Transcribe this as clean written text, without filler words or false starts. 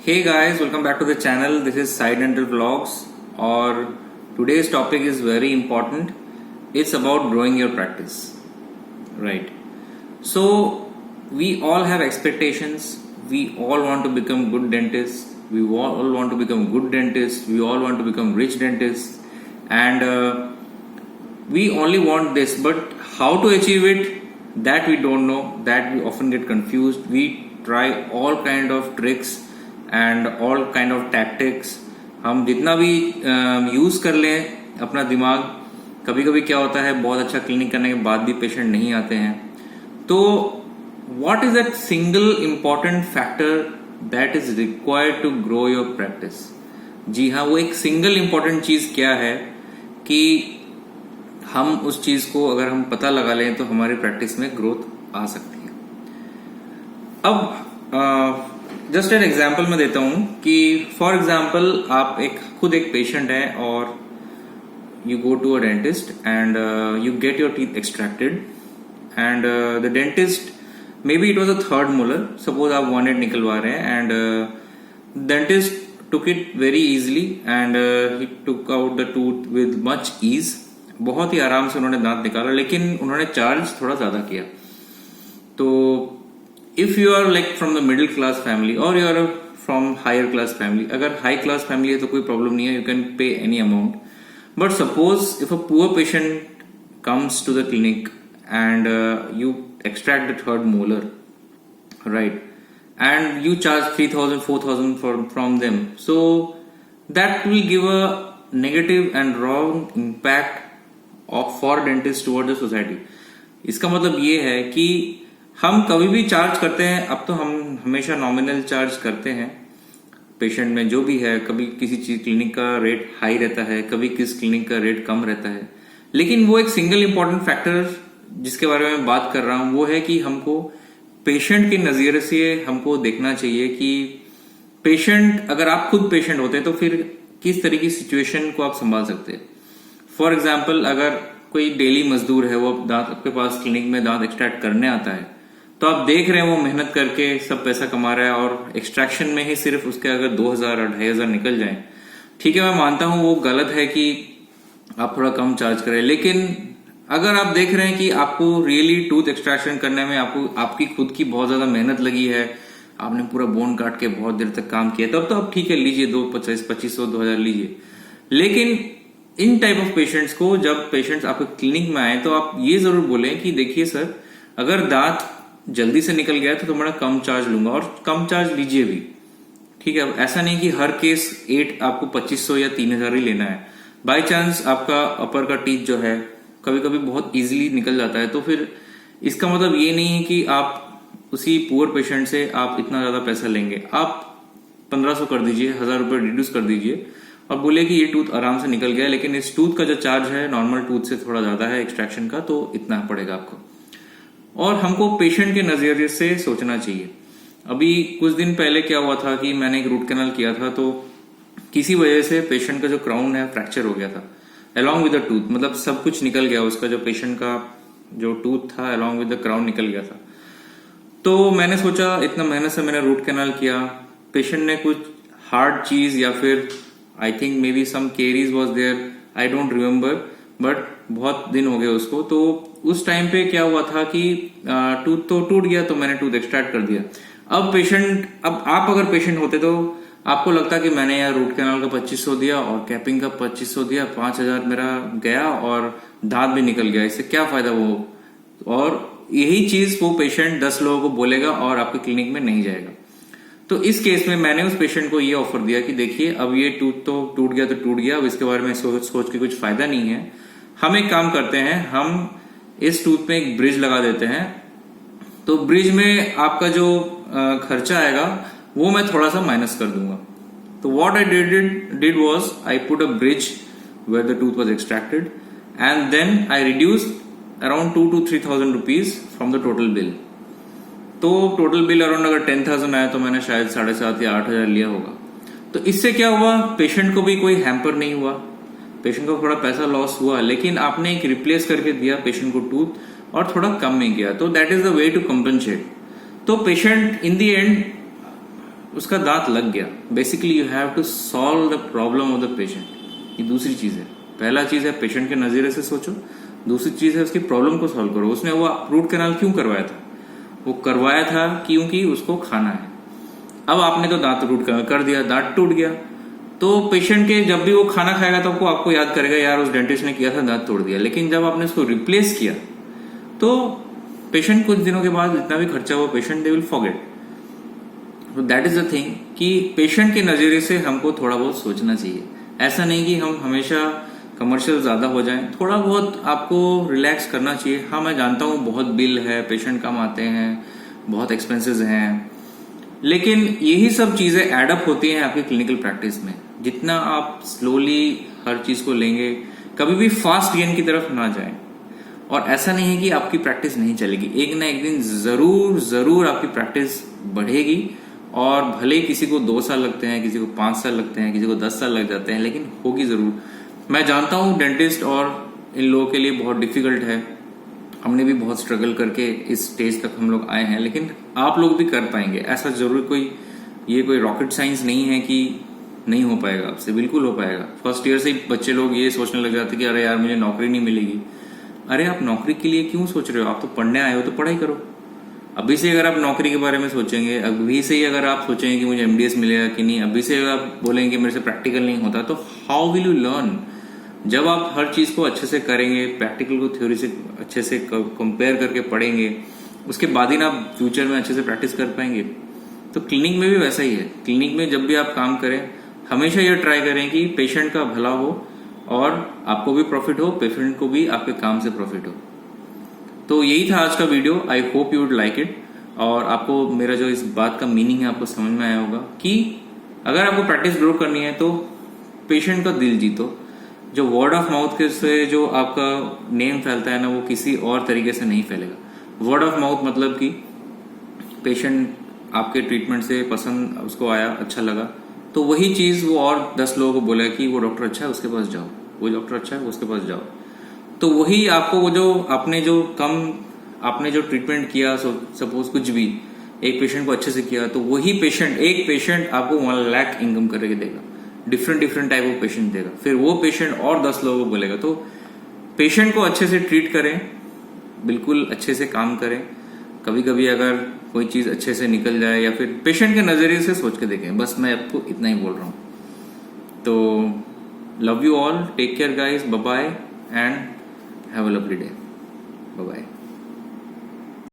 Hey guys, welcome back to the channel. This is Side Dental Vlogs और today's topic is very important. It's about growing your practice. Right. So we all have expectations. We all want to become good dentists. We all want to become good dentists. We all want to become rich dentists. And we only want this, but how to achieve it, that we don't know. That we often get confused. We try all kind of tricks and all kind of tactics. हम जितना भी use कर लें अपना दिमाग, कभी कभी क्या होता है बहुत अच्छा क्लिनिक करने के बाद भी पेशेंट नहीं आते हैं. तो what is that single important factor that is required to grow your practice. जी हाँ, वो एक सिंगल इम्पॉर्टेंट चीज क्या है कि हम उस चीज को अगर हम पता लगा लें तो हमारी प्रैक्टिस में ग्रोथ आ सकती है. अब जस्ट एन एग्जाम्पल मैं देता हूं कि फॉर एग्जाम्पल आप खुद एक पेशेंट है और you go to a dentist and you get your teeth extracted and the dentist maybe it was a third molar. Suppose आप 1/8 निकलवा रहे हैं and dentist took it very easily and he took out the tooth with much ease. बहुत ही आराम से उन्होंने दांत निकाला, लेकिन उन्होंने चार्ज थोड़ा ज्यादा किया. तो if you are like from the middle class family or you are from higher class family, अगर high class family है तो कोई problem नहीं है, you can pay any amount. But suppose if a poor patient comes to the clinic and you extract the third molar, right, and you charge 3,000 4,000 from them, so that will give a negative and wrong impact for dentists towards the society. इसका मतलब ये है कि हम कभी भी charge करते हैं. अब तो हम हमेशा नॉमिनल चार्ज करते हैं पेशेंट में जो भी है. कभी किसी चीज क्लिनिक का रेट हाई रहता है, कभी किस क्लिनिक का रेट कम रहता है. लेकिन वो एक सिंगल इंपॉर्टेंट फैक्टर जिसके बारे में बात कर रहा हूं वो है कि हमको पेशेंट के नजरिए से हमको देखना चाहिए कि पेशेंट, अगर आप खुद पेशेंट होते हैं तो फिर किस तरह की सिचुएशन को आप संभाल सकते हैं. फॉर एग्जाम्पल, अगर कोई डेली मजदूर है, वो दांत आपके पास क्लिनिक में दांत एक्सट्रैक्ट करने आता है, तो आप देख रहे हैं वो मेहनत करके सब पैसा कमा रहा है और एक्सट्रैक्शन में ही सिर्फ उसके अगर 2,000 और 2,500 निकल जाए, ठीक है, मैं मानता हूं वो गलत है कि आप थोड़ा कम चार्ज करें. लेकिन अगर आप देख रहे हैं कि आपको रियली टूथ एक्सट्रैक्शन करने में आपकी खुद की बहुत ज्यादा मेहनत लगी है, आपने पूरा बोन काट के बहुत देर तक काम किया, तब तो आप ठीक है लीजिए 2,2500 2,000 लीजिए. लेकिन इन टाइप ऑफ पेशेंट्स को, जब पेशेंट्स आपके क्लिनिक में आए तो आप ये जरूर बोलें कि देखिए सर, अगर दांत जल्दी से निकल गया तो तुम्हारा कम चार्ज लूंगा और कम चार्ज लीजिए भी, ठीक है. ऐसा नहीं कि हर केस 8 आपको 2,500 या 3,000 ही लेना है. बाय चांस आपका अपर का टीथ जो है कभी कभी बहुत इजीली निकल जाता है, तो फिर इसका मतलब ये नहीं है कि आप उसी पुअर पेशेंट से आप इतना ज्यादा पैसा लेंगे. आप 1,500 कर दीजिए, 1,000 रुपए रिड्यूस कर दीजिए और बोले कि ये टूथ आराम से निकल गया, लेकिन इस टूथ का जो चार्ज है नॉर्मल टूथ से थोड़ा ज्यादा है एक्सट्रैक्शन का, तो इतना पड़ेगा आपको. और हमको पेशेंट के नजरिए से सोचना चाहिए. अभी कुछ दिन पहले क्या हुआ था कि मैंने एक रूट कैनाल किया था, तो किसी वजह से पेशेंट का जो क्राउन है फ्रैक्चर हो गया था अलॉन्ग विद द टूथ. मतलब सब कुछ निकल गया, उसका जो पेशेंट का जो टूथ था अलॉन्ग विद द क्राउन निकल गया था. तो मैंने सोचा, इतना मेहनत से मैंने रूट कैनाल किया, पेशेंट ने कुछ हार्ड चीज या फिर I think maybe some caries was there, I don't remember, but बहुत दिन हो गए उसको. तो उस टाइम पे क्या हुआ था कि टूथ तो टूट गया, तो मैंने टूथ एक्सट्रैक्ट कर दिया. अब आप अगर पेशेंट होते तो आपको लगता कि मैंने यार रूट कैनाल का 2,500 दिया और कैपिंग का 2,500 दिया, 5,000 मेरा गया और दांत भी निकल गया, इससे क्या फायदा वो. और यही चीज वो पेशेंट 10 लोगों को बोलेगा और आपके क्लिनिक में नहीं जाएगा. तो इस केस में मैंने उस पेशेंट को ये ऑफर दिया कि देखिए, अब ये टूथ तो टूट गया तो टूट गया, अब इसके बारे में सोच के कुछ फायदा नहीं है. हम एक काम करते हैं, हम इस टूथ में एक ब्रिज लगा देते हैं. तो ब्रिज में आपका जो खर्चा आएगा वो मैं थोड़ा सा माइनस कर दूंगा. तो what I did was I put a bridge where the tooth was extracted and then I reduce around 2,000 to 3,000 rupees from the total bill. तो टोटल बिल अराउंड अगर 10,000 आया तो मैंने शायद 7,500 या 8,000 लिया होगा. तो इससे क्या हुआ, पेशेंट को भी कोई हैम्पर नहीं हुआ, पेशेंट को थोड़ा पैसा लॉस हुआ, लेकिन आपने एक रिप्लेस करके दिया पेशेंट को टूथ और थोड़ा कम में किया. तो that is the way to compensate. तो पेशेंट इन दी एंड उसका दांत लग गया, basically you have to solve the problem of the patient. ये दूसरी चीज है। पहला चीज है पेशेंट के नजरिए से सोचो, दूसरी चीज है उसकी प्रॉब्लम को सॉल्व करो। उसने वो रूट कैनाल क्यों करवाया था? वो करवाया था क्योंकि उसको खाना है। अब आपने तो दांत रूट कैनाल कर दिया, दांत टूट गया, तो पेशेंट के जब भी वो खाना खाएगा तो आपको याद करेगा यार उस डेंटिस्ट ने किया था, दांत तोड़ दिया। लेकिन जब आपने उसको रिप्लेस किया तो पेशेंट कुछ दिनों के बाद जितना भी खर्चा हुआ पेशेंट दे विल फॉरगेट। तो दैट इज द थिंग कि पेशेंट के नजरिए से हमको थोड़ा बहुत सोचना चाहिए। ऐसा नहीं कि हम हमेशा कमर्शियल ज्यादा हो जाएं, थोड़ा बहुत आपको रिलैक्स करना चाहिए। हाँ मैं जानता हूँ बहुत बिल है, पेशेंट कम आते हैं, बहुत एक्सपेंसेस हैं, लेकिन यही सब चीजें एडअप होती हैं आपकी क्लिनिकल प्रैक्टिस में। जितना आप स्लोली हर चीज को लेंगे, कभी भी फास्ट गेन की तरफ ना जाएं। और ऐसा नहीं है कि आपकी प्रैक्टिस नहीं चलेगी, एक ना एक दिन जरूर जरूर आपकी प्रैक्टिस बढ़ेगी। और भले किसी को 2 साल लगते हैं, किसी को 5 साल लगते हैं, किसी को 10 साल लग जाते हैं, लेकिन होगी जरूर। मैं जानता हूं डेंटिस्ट और इन लोगों के लिए बहुत डिफिकल्ट है, हमने भी बहुत स्ट्रगल करके इस स्टेज तक हम लोग आए हैं, लेकिन आप लोग भी कर पाएंगे। ऐसा जरूर ये कोई रॉकेट साइंस नहीं है कि नहीं हो पाएगा आपसे, बिल्कुल हो पाएगा। फर्स्ट ईयर से ही बच्चे लोग ये सोचने लग जाते कि अरे यार मुझे नौकरी नहीं मिलेगी। अरे आप नौकरी के लिए क्यों सोच रहे हो? आप तो पढ़ने आए हो तो पढ़ाई करो। अभी से अगर आप नौकरी के बारे में सोचेंगे, अभी से ही अगर आप सोचेंगे कि मुझे एमडीएस मिलेगा कि नहीं, अभी से अगर आप बोलेंगे मेरे से प्रैक्टिकल नहीं होता, तो हाउ विल यू लर्न? जब आप हर चीज को अच्छे से करेंगे, प्रैक्टिकल को थ्योरी से अच्छे से कंपेयर करके पढ़ेंगे, उसके बाद ही ना आप फ्यूचर में अच्छे से प्रैक्टिस कर पाएंगे। तो क्लिनिक में भी वैसा ही है। क्लिनिक में जब भी आप काम करें, हमेशा यह ट्राई करें कि पेशेंट का भला हो और आपको भी प्रॉफिट हो, पेशेंट को भी आपके काम से प्रॉफिट हो। तो यही था आज का video. I hope you would like it. और आपको मेरा जो इस बात का मीनिंग है आपको समझ में आया होगा कि अगर आपको प्रैक्टिस ग्रो करनी है तो पेशेंट का दिल जीतो। जो वर्ड ऑफ माउथ के से जो आपका नेम फैलता है ना, वो किसी और तरीके से नहीं फैलेगा। वर्ड ऑफ माउथ मतलब कि पेशेंट आपके ट्रीटमेंट से पसंद उसको आया, अच्छा लगा, तो वही चीज वो और 10 लोगों को बोला कि वो डॉक्टर अच्छा है उसके पास जाओ, वो डॉक्टर अच्छा है उसके पास जाओ। तो वही आपको वो जो आपने जो ट्रीटमेंट किया, सपोज कुछ भी एक पेशेंट को अच्छे से किया, तो वही एक पेशेंट आपको 1 लाख इनकम करके देगा। डिफरेंट टाइप ऑफ पेशेंट देगा, फिर वो पेशेंट और 10 लोगों को बोलेगा। तो पेशेंट को अच्छे से ट्रीट करें, बिल्कुल अच्छे से काम करें। कभी कभी अगर कोई चीज अच्छे से निकल जाए या फिर पेशेंट के नजरिए से सोच के देखें, बस मैं आपको इतना ही बोल रहा हूं। तो love you all, take care guys, bye bye and have a lovely day, bye bye.